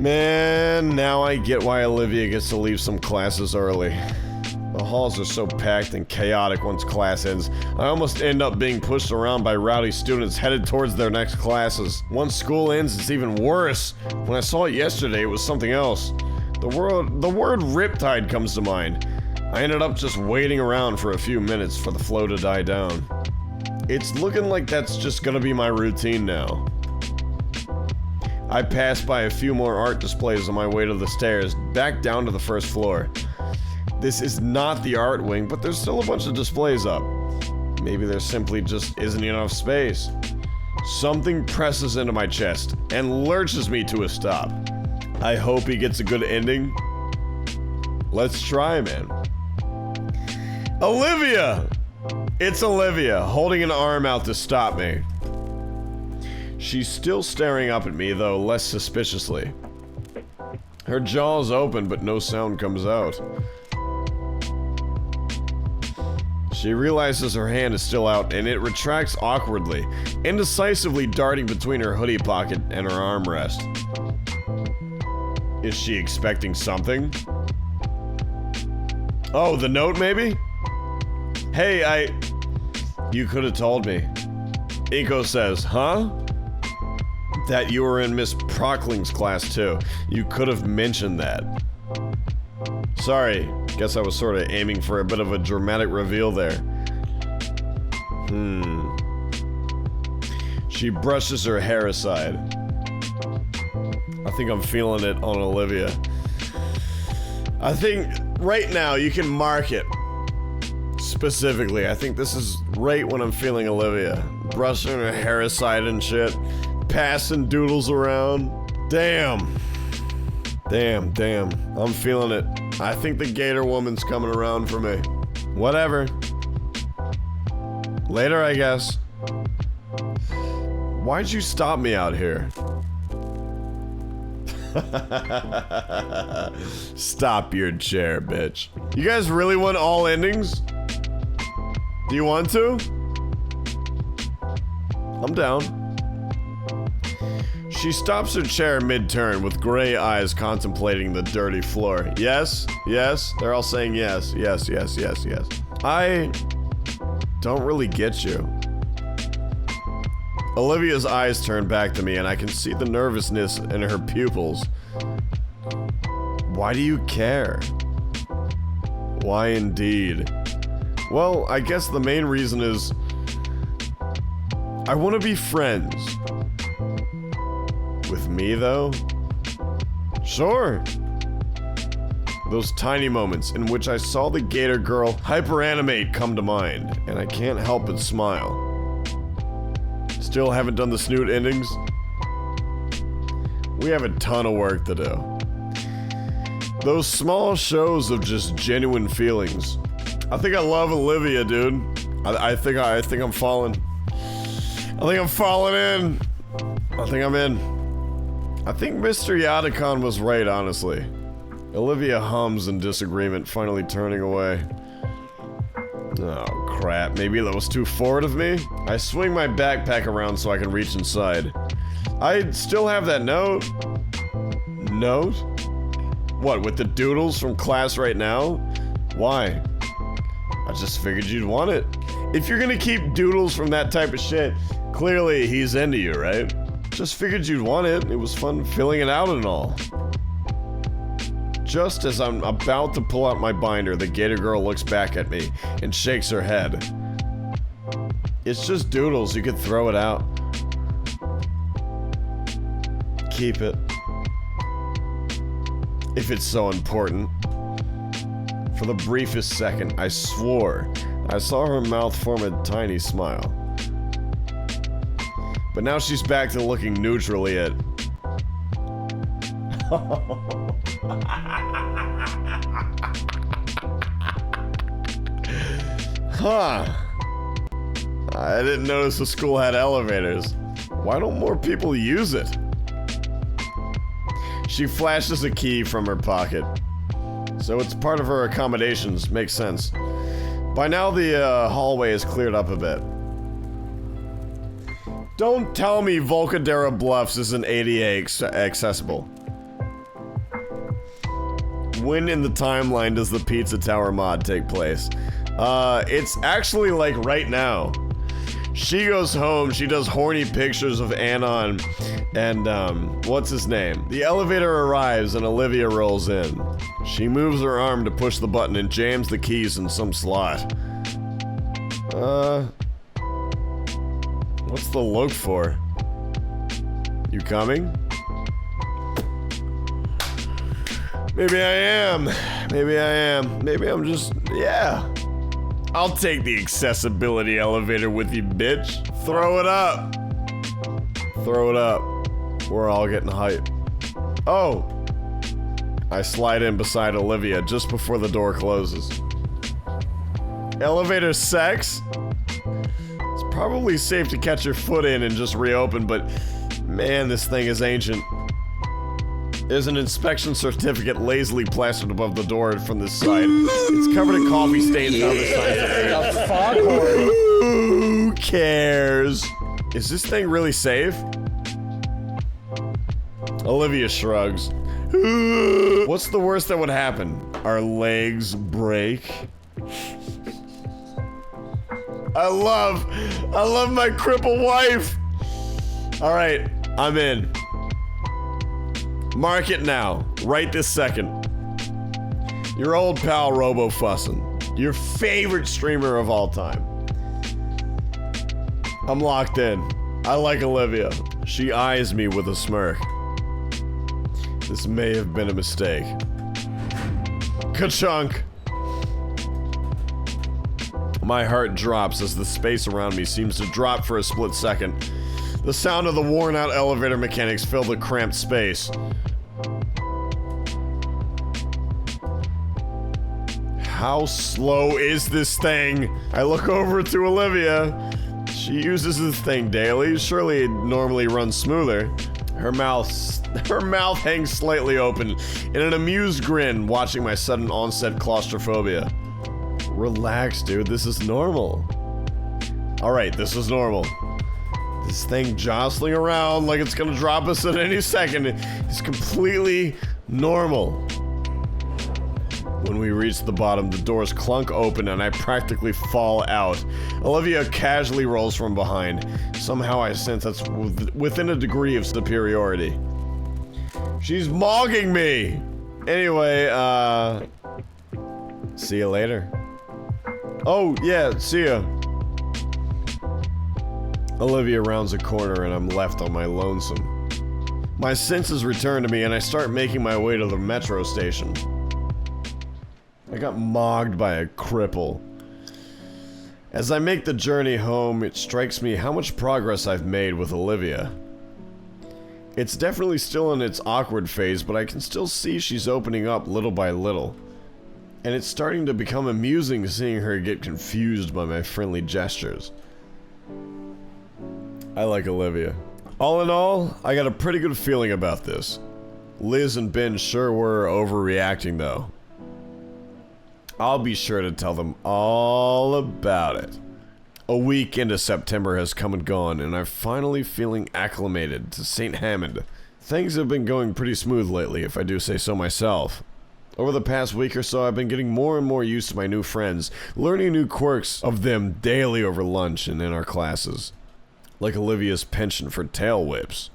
Man, now I get why Olivia gets to leave some classes early. The halls are so packed and chaotic once class ends. I almost end up being pushed around by rowdy students headed towards their next classes. Once school ends, it's even worse. When I saw it yesterday, it was something else. The word riptide comes to mind. I ended up just waiting around for a few minutes for the flow to die down. It's looking like that's just gonna be my routine now. I passed by a few more art displays on my way to the stairs, back down to the first floor. This is not the art wing, but there's still a bunch of displays up. Maybe there simply just isn't enough space. Something presses into my chest and lurches me to a stop. I hope he gets a good ending. Let's try, man. Olivia! It's Olivia, holding an arm out to stop me. She's still staring up at me, though less suspiciously. Her jaw's open, but no sound comes out. She realizes her hand is still out, and it retracts awkwardly, indecisively darting between her hoodie pocket and her armrest. Is she expecting something? Oh, the note, maybe? Hey, You could have told me. Iko says, huh? That you were in Miss Prockling's class, too. You could have mentioned that. Sorry, guess I was sort of aiming for a bit of a dramatic reveal there. She brushes her hair aside. I think I'm feeling it on Olivia. I think right now you can mark it. Specifically, I think this is right when I'm feeling Olivia. Brushing her hair aside and shit. Passing doodles around. Damn. I'm feeling it. I think the Gator woman's coming around for me. Whatever. Later, I guess. Why'd you stop me out here? Stop your chair, bitch. You guys really want all endings? Do you want to? I'm down. She stops her chair mid-turn with gray eyes contemplating the dirty floor. Yes, yes, they're all saying yes, yes. I don't really get you. Olivia's eyes turn back to me and I can see the nervousness in her pupils. Why do you care? Why indeed? Well, I guess the main reason is I want to be friends. With me, though? Sure. Those tiny moments in which I saw the Gator girl hyperanimate come to mind, and I can't help but smile. Still haven't done the snoot endings? We have a ton of work to do. Those small shows of just genuine feelings. I think I love Olivia, dude. I think I'm falling. I think I'm falling in. I think I'm in. I think Mr. Yadakon was right, honestly. Olivia hums in disagreement, finally turning away. Oh, crap. Maybe that was too forward of me? I swing my backpack around so I can reach inside. I still have that note. Note? What, with the doodles from class right now? Why? I just figured you'd want it. If you're gonna keep doodles from that type of shit, clearly he's into you, right? Just figured you'd want it. It was fun filling it out and all. Just as I'm about to pull out my binder, the Gator girl looks back at me and shakes her head. It's just doodles. You could throw it out. Keep it. If it's so important. For the briefest second, I swore I saw her mouth form a tiny smile. But now she's back to looking neutrally at... Huh. I didn't notice the school had elevators. Why don't more people use it? She flashes a key from her pocket. So it's part of her accommodations. Makes sense. By now the hallway is cleared up a bit. Don't tell me Volcadera Bluffs isn't ADA accessible. When in the timeline does the Pizza Tower mod take place? It's actually like right now. She goes home, she does horny pictures of Anon and, what's his name? The elevator arrives and Olivia rolls in. She moves her arm to push the button and jams the keys in some slot. What's the look for? You coming? Maybe I am. Maybe I am. Maybe I'm just, yeah. I'll take the accessibility elevator with you, bitch. Throw it up. Throw it up. We're all getting hype. Oh. I slide in beside Olivia just before the door closes. Elevator sex? It's probably safe to catch your foot in and just reopen, but man, this thing is ancient. There's an inspection certificate lazily plastered above the door from this side. It's covered in coffee stains and other signs of age. Who cares? Is this thing really safe? Olivia shrugs. What's the worst that would happen? Our legs break? I love my crippled wife. All right, I'm in. Mark it now, right this second. Your old pal Robo Fussin', your favorite streamer of all time. I'm locked in. I like Olivia. She eyes me with a smirk. This may have been a mistake. Ka-chunk. My heart drops as the space around me seems to drop for a split second. The sound of the worn-out elevator mechanics fill the cramped space. How slow is this thing? I look over to Olivia. She uses this thing daily. Surely it normally runs smoother. Her mouth hangs slightly open in an amused grin, watching my sudden onset claustrophobia. Relax, dude. This is normal. All right, this is normal. This thing jostling around like it's gonna drop us at any second is completely normal. When we reach the bottom, the doors clunk open and I practically fall out. Olivia casually rolls from behind. Somehow I sense that's within a degree of superiority. She's mogging me! Anyway, see you later. Oh, yeah, see ya. Olivia rounds a corner and I'm left on my lonesome. My senses return to me and I start making my way to the metro station. I got mogged by a cripple. As I make the journey home, it strikes me how much progress I've made with Olivia. It's definitely still in its awkward phase, but I can still see she's opening up little by little. And it's starting to become amusing seeing her get confused by my friendly gestures. I like Olivia. All in all, I got a pretty good feeling about this. Liz and Ben sure were overreacting though. I'll be sure to tell them all about it. A week into September has come and gone, and I'm finally feeling acclimated to St. Hammond. Things have been going pretty smooth lately, if I do say so myself. Over the past week or so, I've been getting more and more used to my new friends, learning new quirks of them daily over lunch and in our classes. Like Olivia's penchant for tail whips.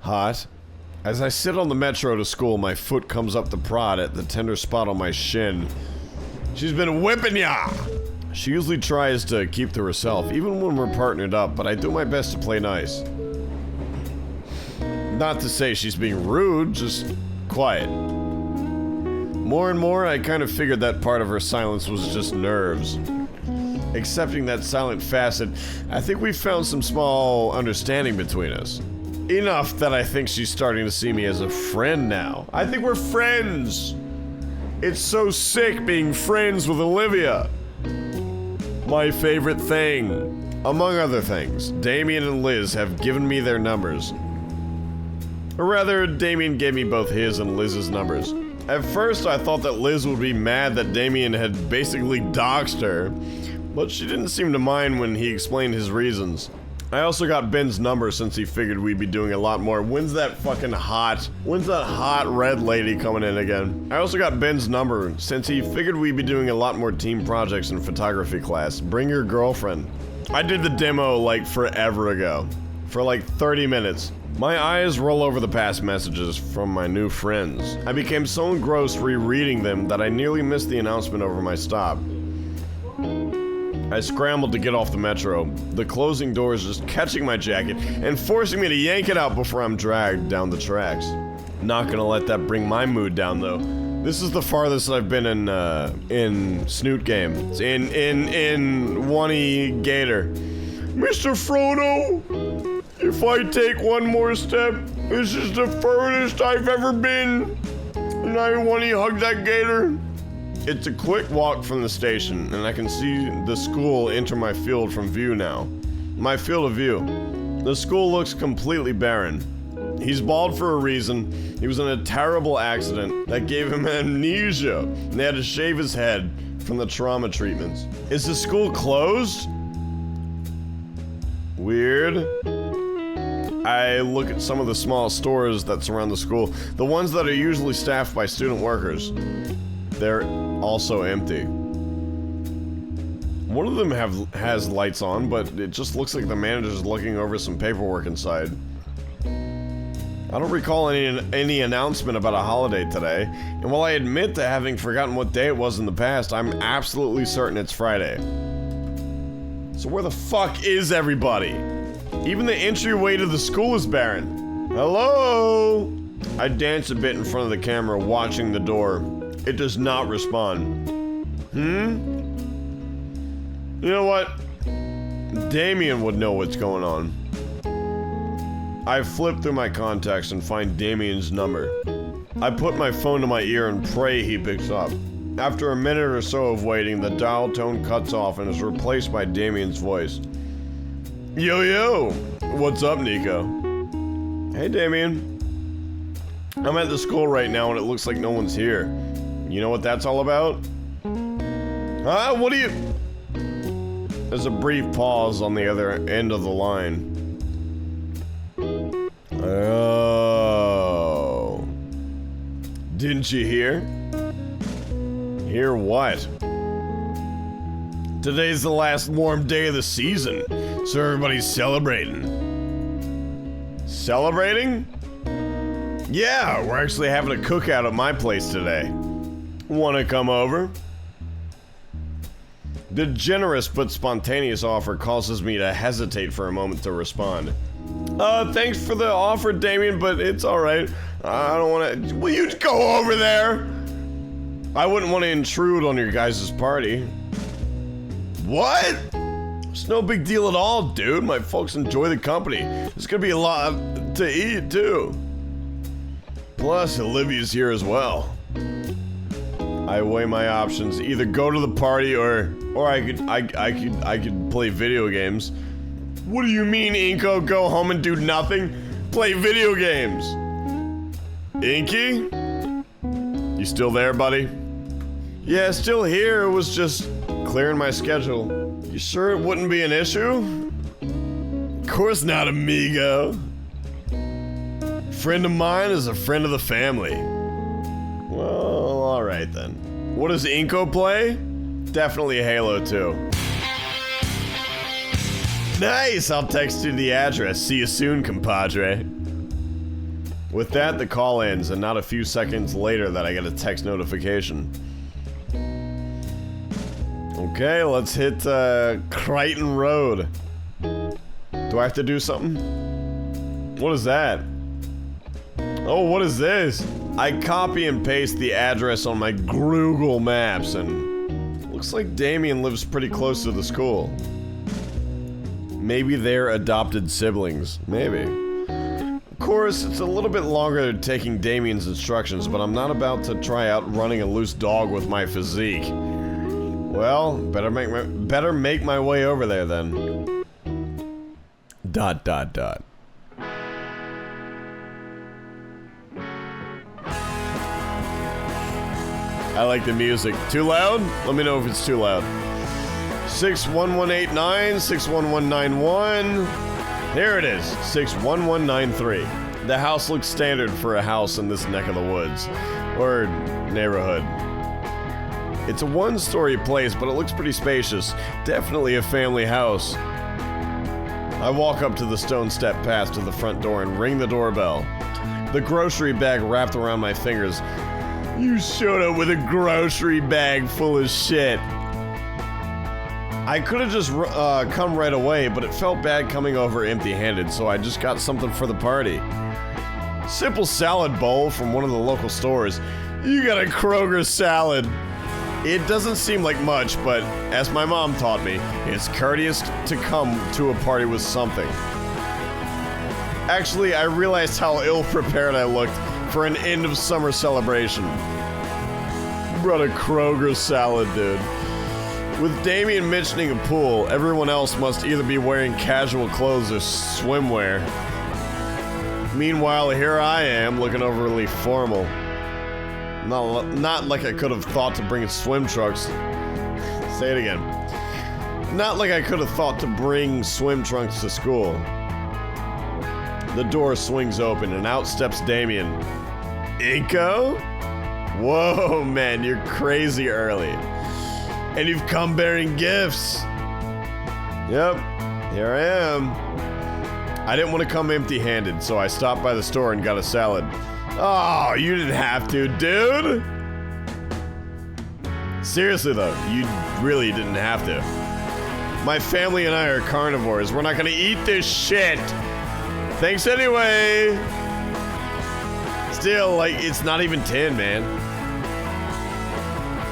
Hot. As I sit on the metro to school, my foot comes up to prod at the tender spot on my shin. She's been whipping ya! She usually tries to keep to herself, even when we're partnered up, but I do my best to play nice. Not to say she's being rude, just quiet. More and more, I kind of figured that part of her silence was just nerves. Accepting that silent facet, I think we've found some small understanding between us. Enough that I think she's starting to see me as a friend now. I think we're friends! It's so sick being friends with Olivia. My favorite thing. Among other things, Damien and Liz have given me their numbers. Or rather, Damien gave me both his and Liz's numbers. At first, I thought that Liz would be mad that Damien had basically doxed her, but she didn't seem to mind when he explained his reasons. I also got Ben's number since he figured we'd be doing a lot more. When's that hot red lady coming in again? I also got Ben's number since he figured we'd be doing a lot more team projects in photography class. Bring your girlfriend. I did the demo like forever ago. For like 30 minutes. My eyes roll over the past messages from my new friends. I became so engrossed rereading them that I nearly missed the announcement over my stop. I scrambled to get off the metro, the closing doors just catching my jacket and forcing me to yank it out before I'm dragged down the tracks. Not gonna let that bring my mood down though. This is the farthest I've been in Snoot game. It's in Wani Gator. Mr. Frodo, if I take one more step, this is the furthest I've ever been. And I want to hug that gator. It's a quick walk from the station, and I can see the school enter my field from view now. My field of view. The school looks completely barren. He's bald for a reason. He was in a terrible accident that gave him amnesia, and they had to shave his head from the trauma treatments. Is the school closed? Weird. I look at some of the small stores that surround the school, the ones that are usually staffed by student workers. They're also empty. One of them has lights on, but it just looks like the manager's looking over some paperwork inside. I don't recall any announcement about a holiday today, and while I admit to having forgotten what day it was in the past, I'm absolutely certain it's Friday. So where the fuck is everybody? Even the entryway to the school is barren. Hello? I dance a bit in front of the camera, watching the door. It does not respond. You know what? Damien would know what's going on. I flip through my contacts and find Damien's number. I put my phone to my ear and pray he picks up. After a minute or so of waiting, the dial tone cuts off and is replaced by Damien's voice. Yo, what's up, Nico? Hey, Damien. I'm at the school right now and it looks like no one's here. You know what that's all about? Huh? What do you... There's a brief pause on the other end of the line. Oh. Didn't you hear? Hear what? Today's the last warm day of the season, so everybody's celebrating. Celebrating? Yeah, we're actually having a cookout at my place today. Wanna come over? The generous but spontaneous offer causes me to hesitate for a moment to respond. Thanks for the offer, Damien, but it's alright. I don't wanna... Will you go over there? I wouldn't want to intrude on your guys' party. What? It's no big deal at all, dude. My folks enjoy the company. There's gonna be a lot to eat, too. Plus, Olivia's here as well. I weigh my options. Either go to the party or I could play video games. What do you mean, Inko? Go home and do nothing? Play video games. Inky? You still there, buddy? Yeah, still here. It was just clearing my schedule. You sure it wouldn't be an issue? Of course not, amigo. Friend of mine is a friend of the family. Well, alright then. What does Inko play? Definitely Halo 2. Nice! I'll text you the address. See you soon, compadre. With that, the call ends, and not a few seconds later that I get a text notification. Okay, let's hit Crichton Road. Do I have to do something? What is that? Oh, what is this? I copy and paste the address on my Google Maps, and looks like Damien lives pretty close to the school. Maybe they're adopted siblings. Maybe. Of course, it's a little bit longer taking Damien's instructions, but I'm not about to try out running a loose dog with my physique. Well, better make my way over there then. ... I like the music. Too loud? Let me know if it's too loud. 61189, 61191. Here it is, 61193. The house looks standard for a house in this neck of the woods, or neighborhood. It's a one-story place, but it looks pretty spacious. Definitely a family house. I walk up to the stone step path to the front door and ring the doorbell. The grocery bag wrapped around my fingers. You showed up with a grocery bag full of shit. I could have just come right away, but it felt bad coming over empty-handed, so I just got something for the party. Simple salad bowl from one of the local stores. You got a Kroger salad. It doesn't seem like much, but as my mom taught me, it's courteous to come to a party with something. Actually, I realized how ill-prepared I looked for an end-of-summer celebration. Brought a Kroger salad, dude. With Damien mentioning a pool, everyone else must either be wearing casual clothes or swimwear. Meanwhile, here I am, looking overly formal. Not like I could have thought to bring swim trunks. Say it again. Not like I could have thought to bring swim trunks to school. The door swings open and out steps Damien. Inko? Whoa, man, you're crazy early. And you've come bearing gifts. Yep, here I am. I didn't want to come empty-handed, so I stopped by the store and got a salad. Oh, you didn't have to, dude. Seriously, though, you really didn't have to. My family and I are carnivores. We're not gonna eat this shit. Thanks anyway. Still, like, it's not even 10, man.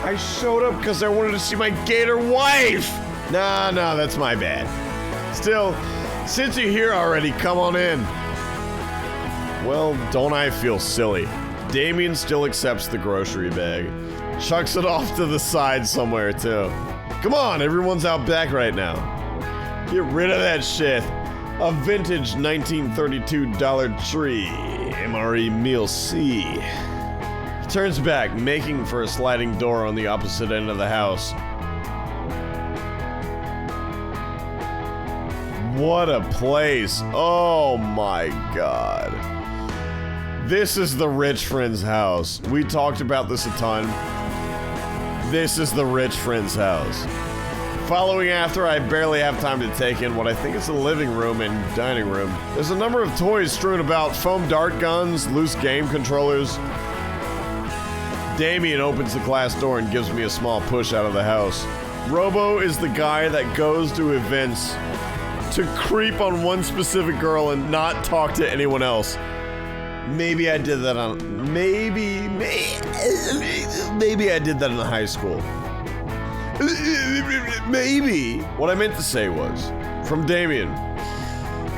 I showed up because I wanted to see my Gator wife. Nah, that's my bad. Still, since you're here already, come on in. Well, don't I feel silly. Damien still accepts the grocery bag. Chucks it off to the side somewhere, too. Come on, everyone's out back right now. Get rid of that shit. A vintage 1932 Dollar Tree MRE Meal C. He turns back, making for a sliding door on the opposite end of the house. What a place. Oh my god. This is the rich friend's house. We talked about this a ton. This is the rich friend's house. Following after, I barely have time to take in what I think is the living room and dining room. There's a number of toys strewn about, foam dart guns, loose game controllers. Damien opens the glass door and gives me a small push out of the house. Robo is the guy that goes to events to creep on one specific girl and not talk to anyone else. Maybe I did that on... Maybe I did that in high school. Maybe. What I meant to say was, from Damien.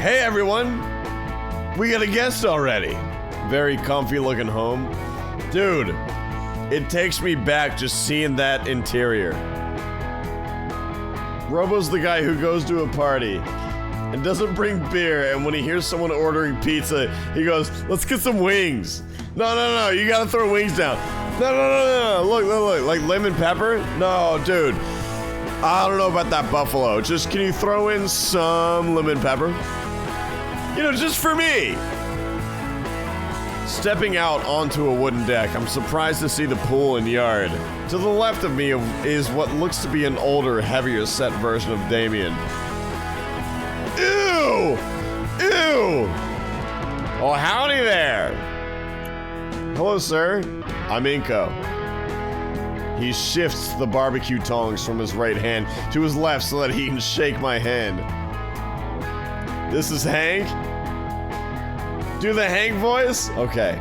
Hey everyone, we got a guest already. Very comfy looking home. Dude, it takes me back just seeing that interior. Robo's the guy who goes to a party and doesn't bring beer, and when he hears someone ordering pizza, he goes, let's get some wings. No, you gotta throw wings down. No, look, like lemon pepper? No, dude, I don't know about that buffalo. Just, can you throw in some lemon pepper? You know, just for me. Stepping out onto a wooden deck, I'm surprised to see the pool and yard. To the left of me is what looks to be an older, heavier set version of Damien. Ew! Oh, howdy there! Hello, sir. I'm Inko. He shifts the barbecue tongs from his right hand to his left so that he can shake my hand. This is Hank? Do the Hank voice? Okay.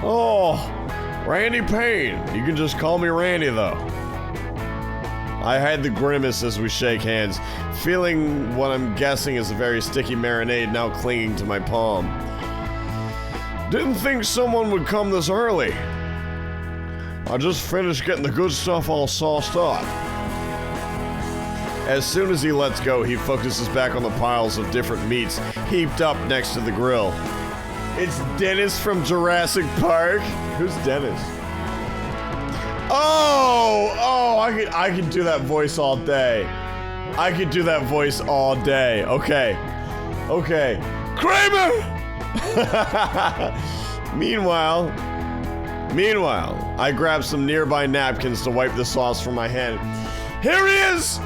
Oh, Randy Payne. You can just call me Randy, though. I hide the grimace as we shake hands, feeling what I'm guessing is a very sticky marinade now clinging to my palm. Didn't think someone would come this early. I just finished getting the good stuff all sauced up. As soon as he lets go, he focuses back on the piles of different meats heaped up next to the grill. It's Dennis from Jurassic Park. Who's Dennis? Oh, I could do that voice all day. I could do that voice all day. Okay. Okay. Kramer! Meanwhile, I grab some nearby napkins to wipe the sauce from my hand. Here he is!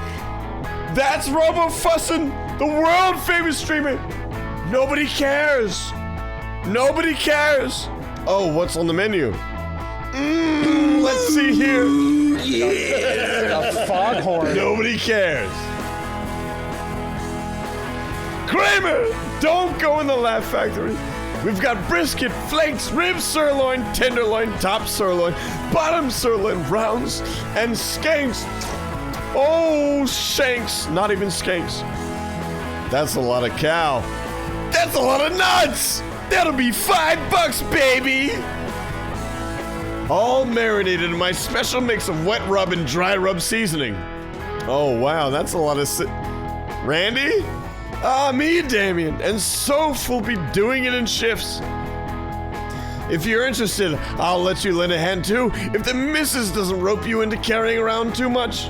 That's Robo Fussin', the world famous streamer. Nobody cares. Nobody cares. Oh, what's on the menu? Let's see here. A foghorn. Nobody cares. Kramer, don't go in the Laugh Factory. We've got brisket, flakes, ribs, sirloin, tenderloin, top sirloin, bottom sirloin, rounds, and skanks. Oh, shanks, not even skanks. That's a lot of cow. That's a lot of nuts. That'll be $5, baby. All marinated in my special mix of wet rub and dry rub seasoning. Oh, wow, that's a lot of Randy? Me and Damien, and Soph will be doing it in shifts. If you're interested, I'll let you lend a hand too, if the missus doesn't rope you into carrying around too much.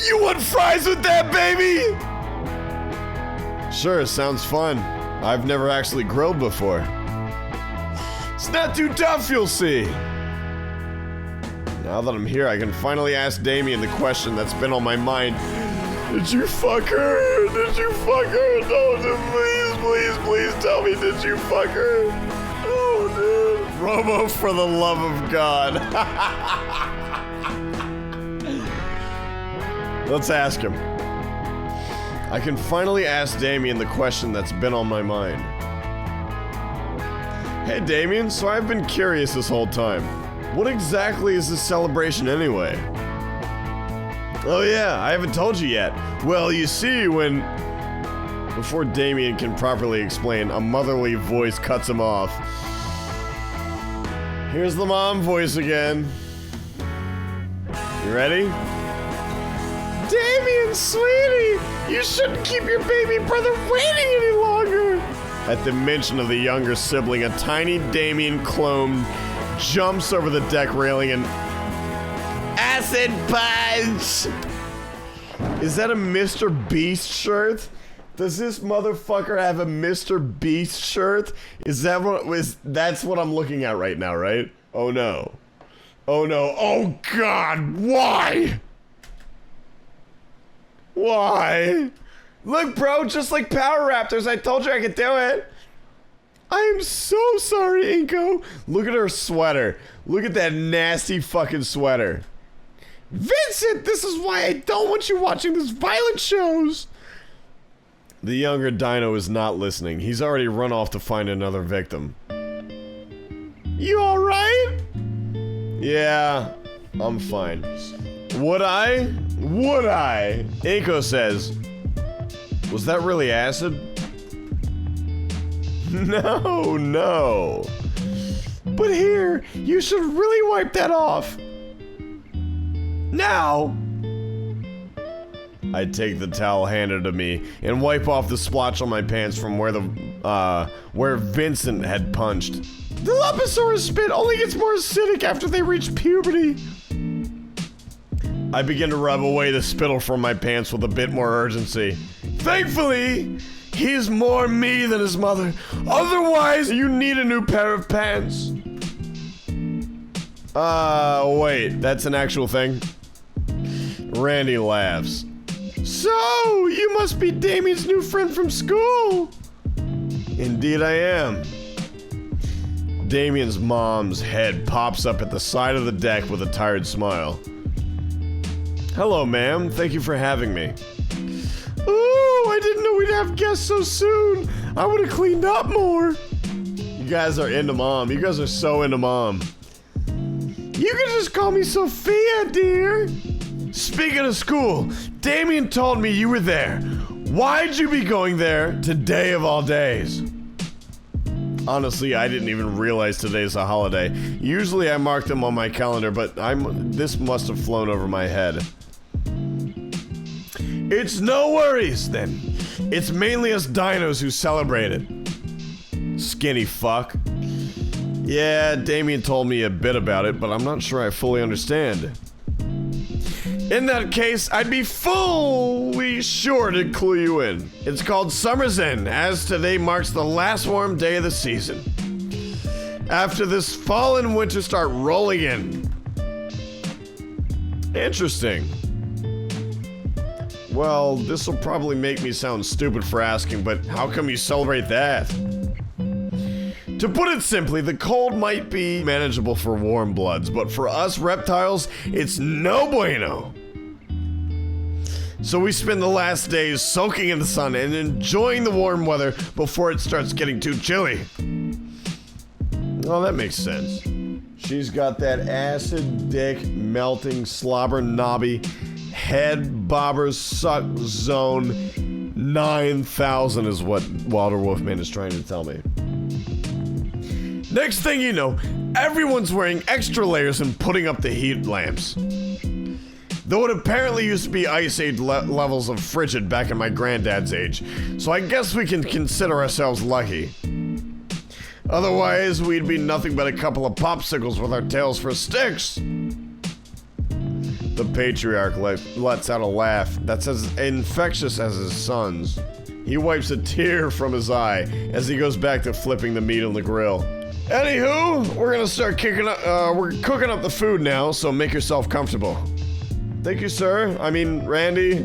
You want fries with that, baby? Sure, sounds fun. I've never actually grilled before. It's not too tough, you'll see. Now that I'm here, I can finally ask Damien the question that's been on my mind. Did you fuck her? Did you fuck her? No, please tell me, did you fuck her? Oh, dude. Robo, for the love of God. Let's ask him. I can finally ask Damien the question that's been on my mind. Hey, Damien, so I've been curious this whole time. What exactly is this celebration anyway? Oh yeah, I haven't told you yet. Well, you see, before Damien can properly explain, a motherly voice cuts him off. Here's the mom voice again. You ready? Damien, sweetie, you shouldn't keep your baby brother waiting any longer. At the mention of the younger sibling, a tiny Damien clone jumps over the deck railing and acid punch! Is that a Mr. Beast shirt? Does this motherfucker have a Mr. Beast shirt? That's what I'm looking at right now, right? Oh no. Oh no. Oh God, why? Why? Look, bro, just like Power Raptors, I told you I could do it. I am so sorry, Inko. Look at her sweater. Look at that nasty fucking sweater. Vincent, this is why I don't want you watching these violent shows. The younger Dino is not listening. He's already run off to find another victim. You alright? Yeah, I'm fine. Would I? Would I? Inko says, was that really acid? No. But here, you should really wipe that off. Now. I take the towel handed to me and wipe off the splotch on my pants from where Vincent had punched. The Dilophosaurus spit only gets more acidic after they reach puberty. I begin to rub away the spittle from my pants with a bit more urgency. Thankfully, he's more me than his mother. Otherwise, you need a new pair of pants. Wait, that's an actual thing? Randy laughs. So, you must be Damien's new friend from school. Indeed I am. Damien's mom's head pops up at the side of the deck with a tired smile. Hello, ma'am. Thank you for having me. Oh, I didn't know we'd have guests so soon. I would have cleaned up more. You guys are into mom. You guys are so into mom. You can just call me Sophia, dear. Speaking of school, Damien told me you were there. Why'd you be going there today of all days? Honestly, I didn't even realize today's a holiday. Usually I mark them on my calendar, but this must have flown over my head. It's no worries, then. It's mainly us dinos who celebrate it. Skinny fuck. Yeah, Damien told me a bit about it, but I'm not sure I fully understand. In that case, I'd be fully sure to clue you in. It's called Summer's End, as today marks the last warm day of the season. After this, fall and winter start rolling in. Interesting. Well, this will probably make me sound stupid for asking, but how come you celebrate that? To put it simply, the cold might be manageable for warm bloods, but for us reptiles, it's no bueno. So we spend the last days soaking in the sun and enjoying the warm weather before it starts getting too chilly. Oh, that makes sense. She's got that acid dick melting slobber knobby head bobber suck zone 9,000 is what Walter Wolfman is trying to tell me. Next thing you know, everyone's wearing extra layers and putting up the heat lamps. Though it apparently used to be Ice Age levels of frigid back in my granddad's age, so I guess we can consider ourselves lucky. Otherwise, we'd be nothing but a couple of popsicles with our tails for sticks. The patriarch lets out a laugh that's as infectious as his son's. He wipes a tear from his eye as he goes back to flipping the meat on the grill. Anywho, we're gonna start we're cooking up the food now, so make yourself comfortable. Thank you, sir. I mean, Randy.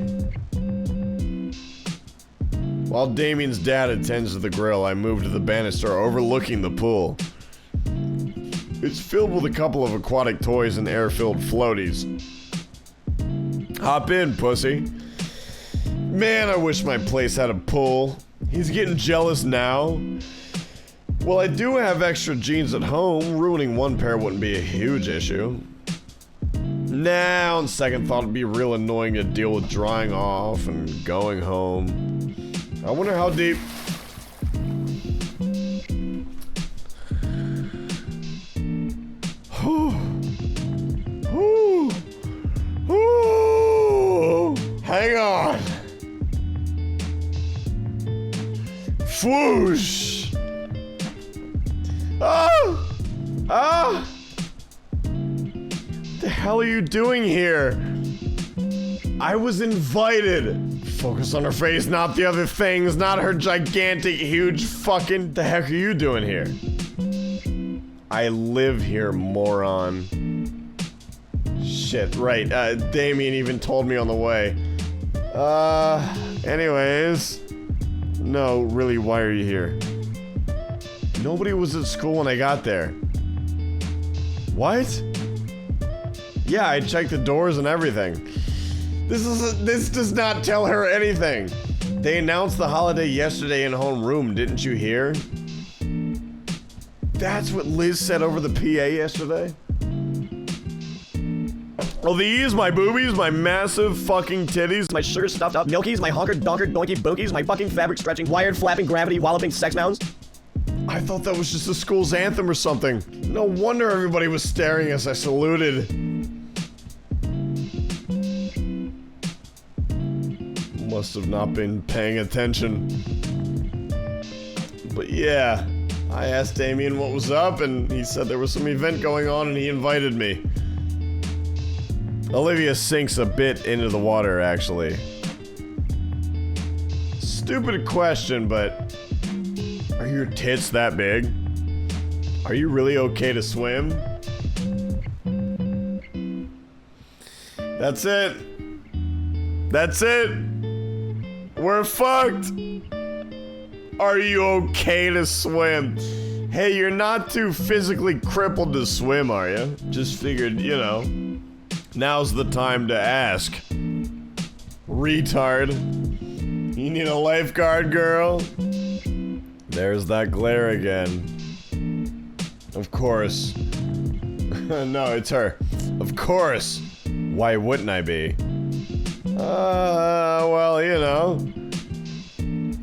While Damien's dad attends to the grill, I move to the banister overlooking the pool. It's filled with a couple of aquatic toys and air-filled floaties. Hop in, pussy. Man, I wish my place had a pool. He's getting jealous now. Well, I do have extra jeans at home. Ruining one pair wouldn't be a huge issue. Now, on second thought, it'd be real annoying to deal with drying off and going home. I wonder how deep... Hang on. Swoosh. Oh! Ah! What the hell are you doing here? I was invited. Focus on her face, not the other things, not her gigantic, huge fucking... The heck are you doing here? I live here, moron. Shit, right. Damien even told me on the way. Anyways. No, really, why are you here? Nobody was at school when I got there. What? Yeah, I checked the doors and everything. This does not tell her anything. They announced the holiday yesterday in homeroom, didn't you hear? That's what Liz said over the PA yesterday? Well, these, my boobies, my massive fucking titties, my sugar stuffed up milkies, my honker donker doinky bookies, my fucking fabric stretching, wired flapping gravity walloping sex mounds. I thought that was just the school's anthem or something. No wonder everybody was staring as I saluted. Must have not been paying attention. But yeah, I asked Damien what was up and he said there was some event going on and he invited me. Olivia sinks a bit into the water, actually. Stupid question, but are your tits that big? Are you really okay to swim? That's it. That's it. We're fucked. Are you okay to swim? Hey, you're not too physically crippled to swim, are you? Just figured, you know, now's the time to ask. Retard. You need a lifeguard, girl? There's that glare again. Of course. No, it's her. Of course. Why wouldn't I be? Well, you know.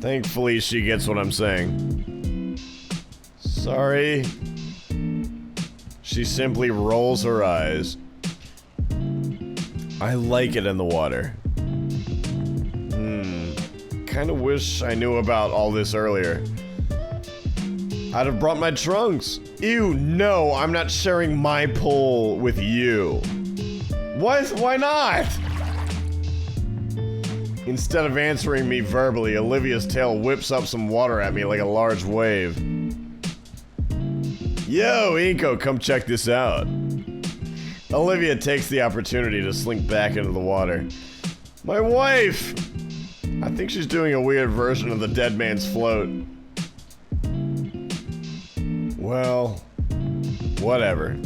Thankfully, she gets what I'm saying. Sorry. She simply rolls her eyes. I like it in the water. Kinda wish I knew about all this earlier. I'd have brought my trunks. Ew, no, I'm not sharing my pool with you. What? Why not? Instead of answering me verbally, Olivia's tail whips up some water at me like a large wave. Yo, Inko, come check this out. Olivia takes the opportunity to slink back into the water. My wife! I think she's doing a weird version of the dead man's float. Well, whatever.